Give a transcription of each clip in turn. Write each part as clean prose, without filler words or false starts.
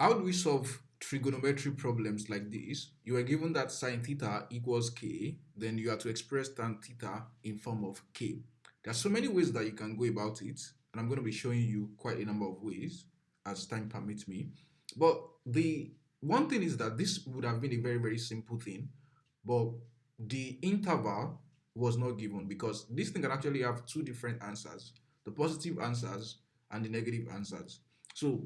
How do we solve trigonometry problems like this? You are given that sine theta equals k, then you have to express tan theta in form of k. There are so many ways that you can go about it, and I'm going to be showing you quite a number of ways as time permits me. But the one thing is that this would have been a very, very simple thing, but the interval was not given because this thing can actually have two different answers, the positive answers and the negative answers. So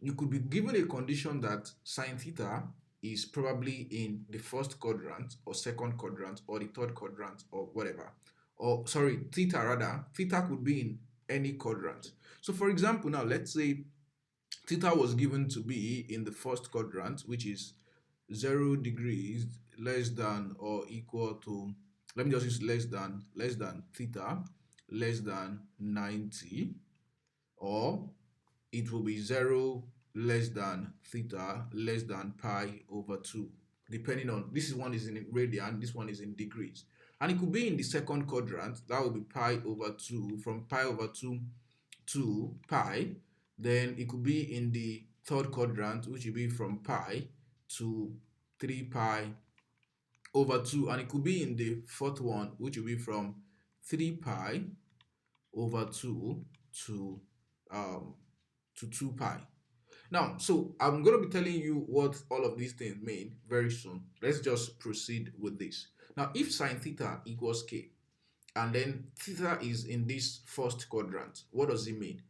you could be given a condition that sine theta is probably in the first quadrant or second quadrant or the third quadrant or whatever. Or sorry, theta rather, theta could be in any quadrant. So for example, now let's say theta was given to be in the first quadrant, which is 0 degrees less than or equal to, let me just use less than theta less than 90, or it will be 0 less than theta less than pi over 2, depending on, this one is in radian, this one is in degrees. And it could be in the second quadrant, that will be pi over 2, from pi over 2 to pi. Then it could be in the third quadrant, which will be from pi to 3 pi over 2, and it could be in the fourth one, which will be from 3 pi over 2 to um, 2 pi. Now, so I'm going to be telling you what all of these things mean very soon. Let's just proceed with this. Now, if sine theta equals k, and then theta is in this first quadrant, what does it mean?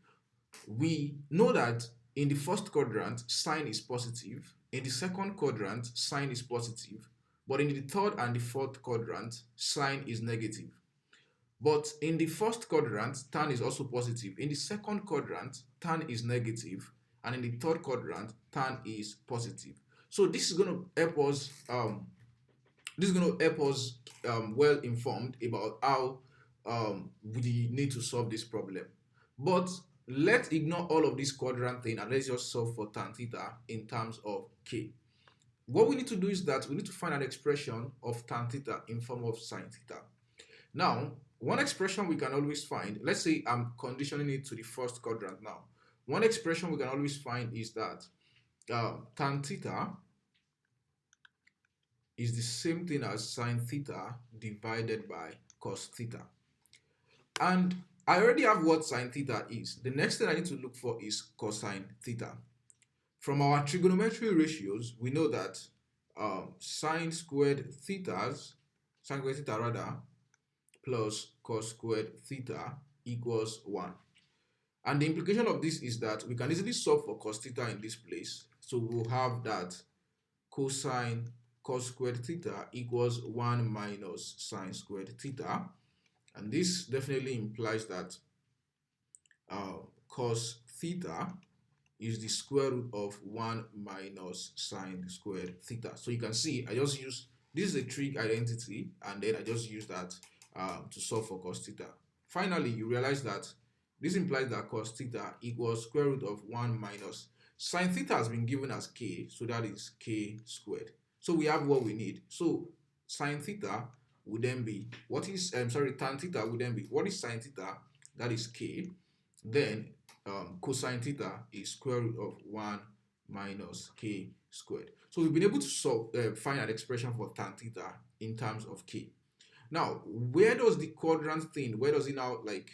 We know that in the first quadrant, sine is positive. In the second quadrant, sine is positive. But in the third and the fourth quadrant, sine is negative. But in the first quadrant, tan is also positive. In the second quadrant, tan is negative, and in the third quadrant, tan is positive. So this is going to help us. Well informed about how we need to solve this problem. But let's ignore all of this quadrant thing and let's just solve for tan theta in terms of k. What we need to do is that we need to find an expression of tan theta in form of sine theta. Now, one expression we can always find, let's say I'm conditioning it to the first quadrant now. One expression we can always find is that tan theta is the same thing as sine theta divided by cos theta. And I already have what sine theta is. The next thing I need to look for is cosine theta. From our trigonometry ratios, we know that sine squared theta rather, plus cos squared theta equals 1. And the implication of this is that we can easily solve for cos theta in this place. So we'll have that cosine cos squared theta equals 1 minus sine squared theta. And this definitely implies that cos theta is the square root of 1 minus sine squared theta. So you can see I just use, this is a trig identity, and then I just use that to solve for cos theta. Finally, you realize that this implies that cos theta equals square root of 1 minus sine theta has been given as k, so that is k squared. So we have what we need. So sine theta would then be, what is, tan theta would then be, what is sine theta? That is k. Then cosine theta is square root of 1 minus k squared. So we've been able to solve, find an expression for tan theta in terms of k. Now, where does the quadrant thing, where does it now, like,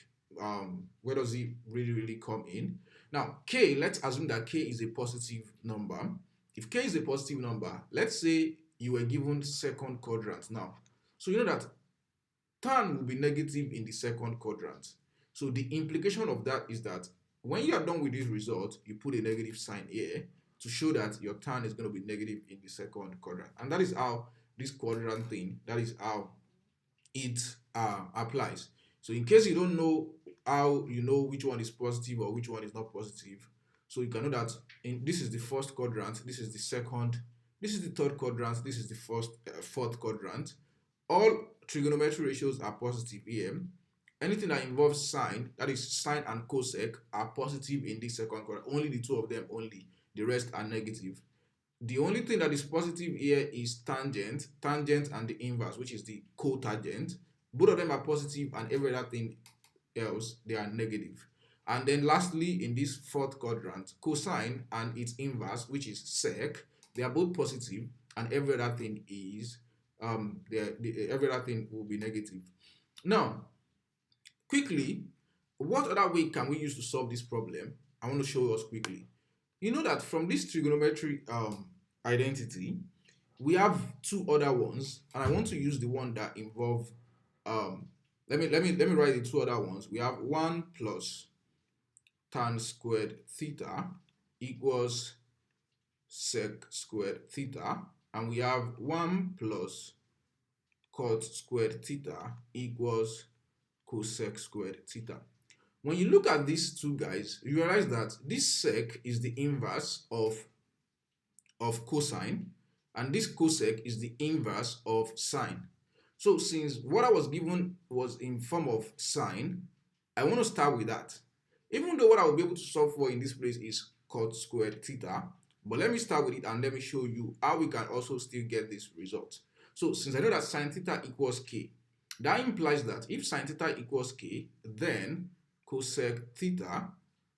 where does it really come in? Now, k, let's assume that k is a positive number. If k is a positive number, let's say you were given second quadrant now. So you know that tan will be negative in the second quadrant. So the implication of that is that when you are done with this result, you put a negative sign here to show that your tan is going to be negative in the second quadrant. And that is how this quadrant thing, that is how it applies. So in case you don't know how you know which one is positive or which one is not positive, so you can know that this is the first quadrant, this is the second, this is the third quadrant, this is the fourth quadrant. All trigonometry ratios are positive here. Anything that involves sine, that is sine and cosec, are positive in this second quadrant. Only the two of them only. The rest are negative. The only thing that is positive here is tangent and the inverse, which is the cotangent. Both of them are positive, and every other thing else, they are negative. And then lastly, in this fourth quadrant, cosine and its inverse, which is sec, they are both positive, and every other thing is every other thing will be negative. Now, quickly, what other way can we use to solve this problem? I want to show us quickly. You know that from this trigonometry identity, we have two other ones, and I want to use the one that involve let me write the two other ones. We have 1 plus tan squared theta equals sec squared theta, and we have 1 plus cot squared theta equals cosec squared theta. When you look at these two guys, you realize that this sec is the inverse of cosine, and this cosec is the inverse of sine. So since what I was given was in form of sine, I want to start with that. Even though what I will be able to solve for in this place is cot squared theta, but let me start with it and let me show you how we can also still get this result. So since I know that sine theta equals k, that implies that if sine theta equals k, then cosec theta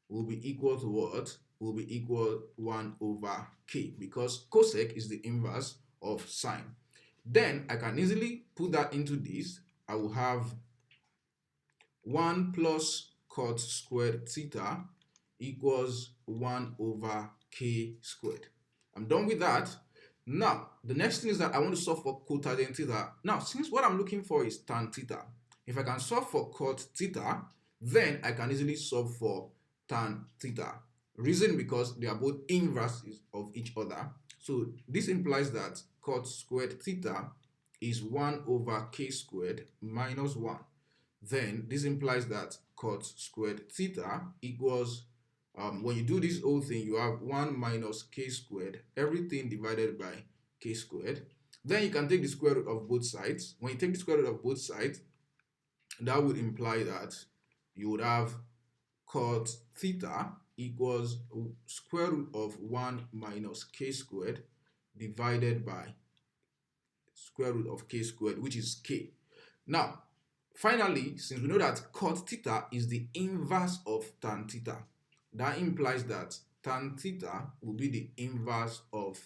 will be equal to what? Will be equal 1 over k, because cosec is the inverse of sine. Then I can easily put that into this. I will have 1 plus cot squared theta equals 1 over k squared. I'm done with that. Now, the next thing is that I want to solve for cotangent theta. Now, since what I'm looking for is tan theta, if I can solve for cot theta, then I can easily solve for tan theta. Reason because they are both inverses of each other. So this implies that cot squared theta is 1 over k squared minus 1. Then this implies that cot squared theta equals, when you do this whole thing, you have 1 minus k squared, everything divided by k squared. Then you can take the square root of both sides. When you take the square root of both sides, that would imply that you would have cot theta equals square root of 1 minus k squared divided by square root of k squared, which is k. Now, finally, since we know that cot theta is the inverse of tan theta, that implies that tan theta will be the inverse of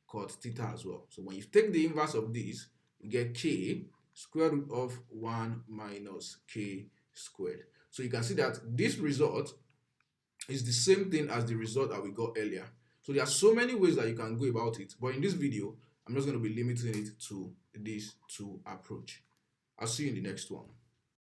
cot theta as well. So when you take the inverse of this, you get k square root of 1 minus k squared. So you can see that this result is the same thing as the result that we got earlier. So there are so many ways that you can go about it, but in this video, I'm just going to be limiting it to these two approach. I'll see you in the next one.